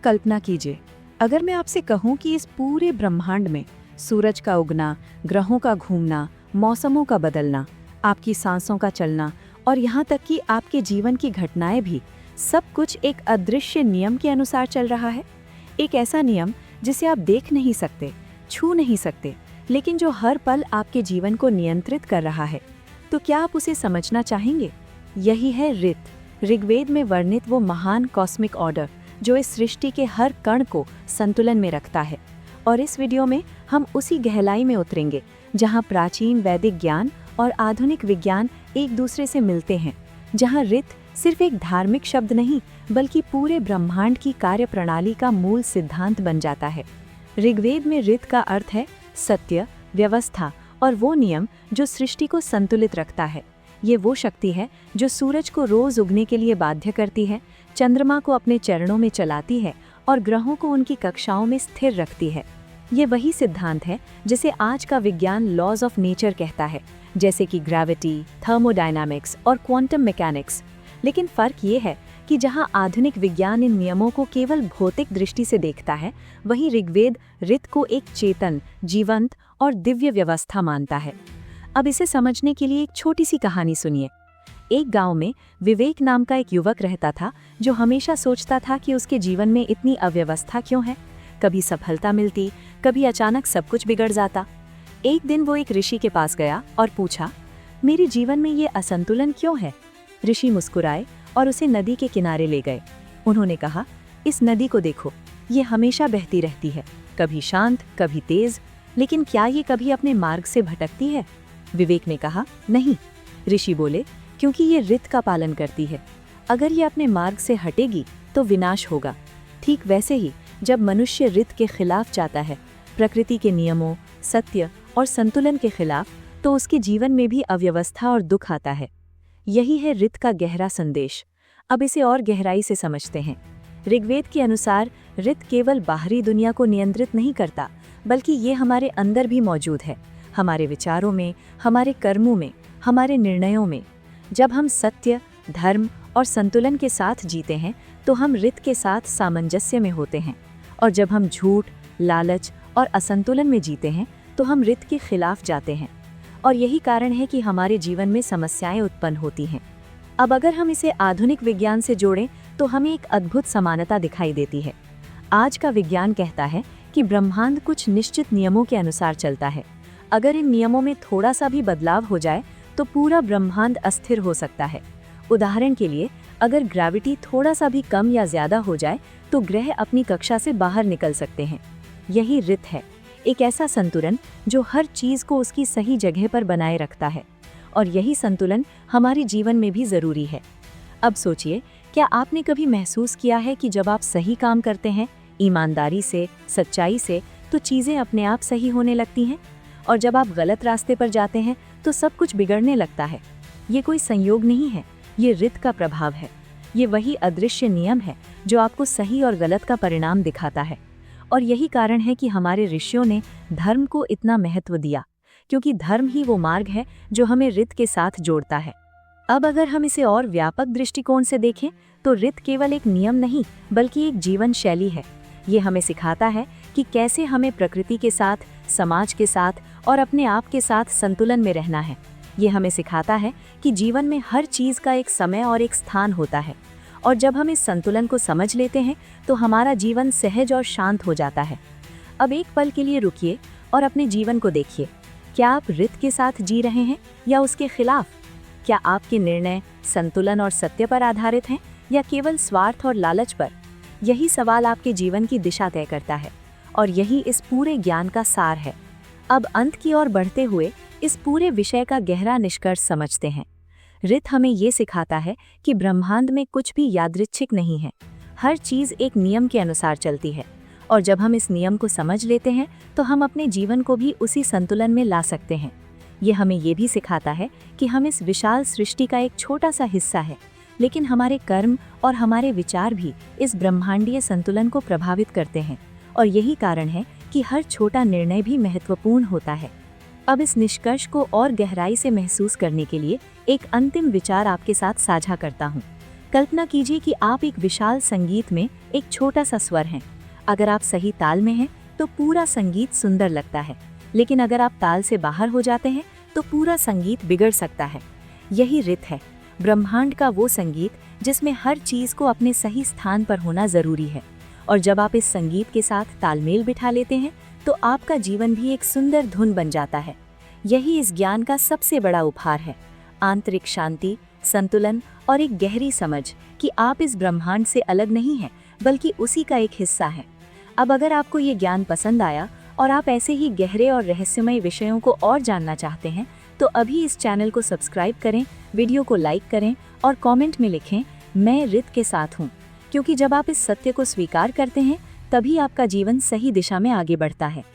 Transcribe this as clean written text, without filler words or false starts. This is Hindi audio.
कल्पना कीजिए, अगर मैं आपसे कहूं कि इस पूरे ब्रह्मांड में सूरज का उगना, ग्रहों का घूमना, मौसमों का बदलना, आपकी सांसों का चलना और यहाँ तक कि आपके जीवन की घटनाएं भी, सब कुछ एक अदृश्य नियम के अनुसार चल रहा है। एक ऐसा नियम जिसे आप देख नहीं सकते, छू नहीं सकते, लेकिन जो हर पल आपके जीवन को नियंत्रित कर रहा है। तो क्या आप उसे समझना चाहेंगे? यही है ऋत, ऋग्वेद में वर्णित वो महान कॉस्मिक ऑर्डर जो इस सृष्टि के हर कण को संतुलन में रखता है। और इस वीडियो में हम उसी गहराई में उतरेंगे जहां प्राचीन वैदिक ज्ञान और आधुनिक विज्ञान एक दूसरे से मिलते हैं, जहां ऋत सिर्फ एक धार्मिक शब्द नहीं बल्कि पूरे ब्रह्मांड की कार्यप्रणाली का मूल सिद्धांत बन जाता है। ऋग्वेद में ऋत का अर्थ है सत्य, व्यवस्था और वो नियम जो सृष्टि को संतुलित रखता है। ये वो शक्ति है जो सूरज को रोज उगने के लिए बाध्य करती है, चंद्रमा को अपने चरणों में चलाती है और ग्रहों को उनकी कक्षाओं में स्थिर रखती है। ये वही सिद्धांत है जिसे आज का विज्ञान लॉज ऑफ नेचर कहता है, जैसे कि ग्रेविटी, थर्मोडायनामिक्स और क्वांटम मैकेनिक्स। लेकिन फर्क ये है कि जहां आधुनिक विज्ञान इन नियमों को केवल भौतिक दृष्टि से देखता है, वहीं ऋग्वेद ऋत को एक चेतन, जीवंत और दिव्य व्यवस्था मानता है। अब इसे समझने के लिए एक छोटी सी कहानी सुनिए। एक गांव में विवेक नाम का एक युवक रहता था जो हमेशा सोचता था कि उसके जीवन में इतनी अव्यवस्था क्यों है। कभी सफलता मिलती, कभी अचानक सब कुछ बिगड़ जाता। एक दिन वो एक ऋषि के पास गया और पूछा, मेरे जीवन में ये असंतुलन क्यों है? ऋषि मुस्कुराए और उसे नदी के किनारे ले गए। उन्होंने कहा, इस नदी को देखो, ये हमेशा बहती रहती है, कभी शांत, कभी तेज, लेकिन क्या ये कभी अपने मार्ग से भटकती है? विवेक ने कहा, नहीं। ऋषि बोले, क्योंकि ये ऋत का पालन करती है। अगर ये अपने मार्ग से हटेगी तो विनाश होगा। ठीक वैसे ही जब मनुष्य ऋत के खिलाफ जाता है, प्रकृति के नियमों, सत्य और संतुलन के खिलाफ, तो उसके जीवन में भी अव्यवस्था और दुख आता है। यही है ऋत का गहरा संदेश। अब इसे और गहराई से समझते हैं। ऋग्वेद के अनुसार ऋत केवल बाहरी दुनिया को नियंत्रित नहीं करता, बल्कि ये हमारे अंदर भी मौजूद है, हमारे विचारों में, हमारे कर्मों में, हमारे निर्णयों में। जब हम सत्य, धर्म और संतुलन के साथ जीते हैं तो हम ऋत के साथ सामंजस्य में होते हैं, और जब हम झूठ, लालच और असंतुलन में जीते हैं तो हम ऋत के खिलाफ जाते हैं। और यही कारण है कि हमारे जीवन में समस्याएं उत्पन्न होती हैं। अब अगर हम इसे आधुनिक विज्ञान से जोड़ें तो हमें एक अद्भुत समानता दिखाई देती है। आज का विज्ञान कहता है कि ब्रह्मांड कुछ निश्चित नियमों के अनुसार चलता है। अगर इन नियमों में थोड़ा सा भी बदलाव हो जाए तो पूरा ब्रह्मांड अस्थिर हो सकता है। उदाहरण के लिए, अगर ग्रेविटी थोड़ा सा भी कम या ज्यादा हो जाए तो ग्रह अपनी कक्षा से बाहर निकल सकते हैं। यही ऋत है, एक ऐसा संतुलन जो हर चीज को उसकी सही जगह पर बनाए रखता है। और यही संतुलन हमारे जीवन में भी जरूरी है। अब सोचिए, क्या आपने कभी महसूस किया है कि जब आप सही काम करते हैं, ईमानदारी से, सच्चाई से, तो चीजें अपने आप सही होने लगती हैं, और जब आप गलत रास्ते पर जाते हैं तो सब कुछ बिगड़ने लगता है। ये कोई संयोग नहीं है, ये ऋत का प्रभाव है। ये वही अदृश्य नियम है जो आपको सही और गलत का परिणाम दिखाता है। और यही कारण है कि हमारे ऋषियों ने धर्म को इतना महत्व दिया, क्योंकि धर्म ही वो मार्ग है जो हमें ऋत के साथ जोड़ता है। अब अगर हम इसे और व्यापक दृष्टिकोण से देखें तो ऋत केवल एक नियम नहीं बल्कि एक जीवन शैली है। ये हमें सिखाता है कि कैसे हमें प्रकृति के साथ, समाज के साथ और अपने आप के साथ संतुलन में रहना है। ये हमें सिखाता है कि जीवन में हर चीज़ का एक समय और एक स्थान होता है, और जब हम इस संतुलन को समझ लेते हैं तो हमारा जीवन सहज और शांत हो जाता है। अब एक पल के लिए रुकिए और अपने जीवन को देखिए। क्या आप ऋत के साथ जी रहे हैं या उसके खिलाफ? क्या आपके निर्णय संतुलन और सत्य पर आधारित हैं या केवल स्वार्थ और लालच पर? यही सवाल आपके जीवन की दिशा तय करता है, और यही इस पूरे ज्ञान का सार है। अब अंत की ओर बढ़ते हुए इस पूरे विषय का गहरा निष्कर्ष समझते हैं। ऋत हमें ये सिखाता है कि ब्रह्मांड में कुछ भी यादृच्छिक नहीं है। हर चीज़ एक नियम के अनुसार चलती है, और जब हम इस नियम को समझ लेते हैं तो हम अपने जीवन को भी उसी संतुलन में ला सकते हैं। ये हमें ये भी सिखाता है कि हम इस विशाल सृष्टि का एक छोटा सा हिस्सा है, लेकिन हमारे कर्म और हमारे विचार भी इस ब्रह्मांडीय संतुलन को प्रभावित करते हैं, और यही कारण है कि हर छोटा निर्णय भी महत्वपूर्ण होता है। अब इस निष्कर्ष को और गहराई से महसूस करने के लिए एक अंतिम विचार आपके साथ साझा करता हूँ। कल्पना कीजिए कि आप एक विशाल संगीत में एक छोटा सा स्वर हैं। अगर आप सही ताल में हैं तो पूरा संगीत सुंदर लगता है, लेकिन अगर आप ताल से बाहर हो जाते हैं तो पूरा संगीत बिगड़ सकता है। यही रित है, ब्रह्मांड का वो संगीत जिसमें हर चीज को अपने सही स्थान पर होना जरूरी है। और जब आप इस संगीत के साथ तालमेल बिठा लेते हैं तो आपका जीवन भी एक सुंदर धुन बन जाता है। यही इस ज्ञान का सबसे बड़ा उपहार है, आंतरिक शांति, संतुलन और एक गहरी समझ कि आप इस ब्रह्मांड से अलग नहीं हैं, बल्कि उसी का एक हिस्सा हैं। अब अगर आपको ये ज्ञान पसंद आया और आप ऐसे ही गहरे और रहस्यमय विषयों को और जानना चाहते हैं तो अभी इस चैनल को सब्सक्राइब करें, वीडियो को लाइक करें और कमेंट में लिखें, मैं रित के साथ हूँ। क्योंकि जब आप इस सत्य को स्वीकार करते हैं तभी आपका जीवन सही दिशा में आगे बढ़ता है।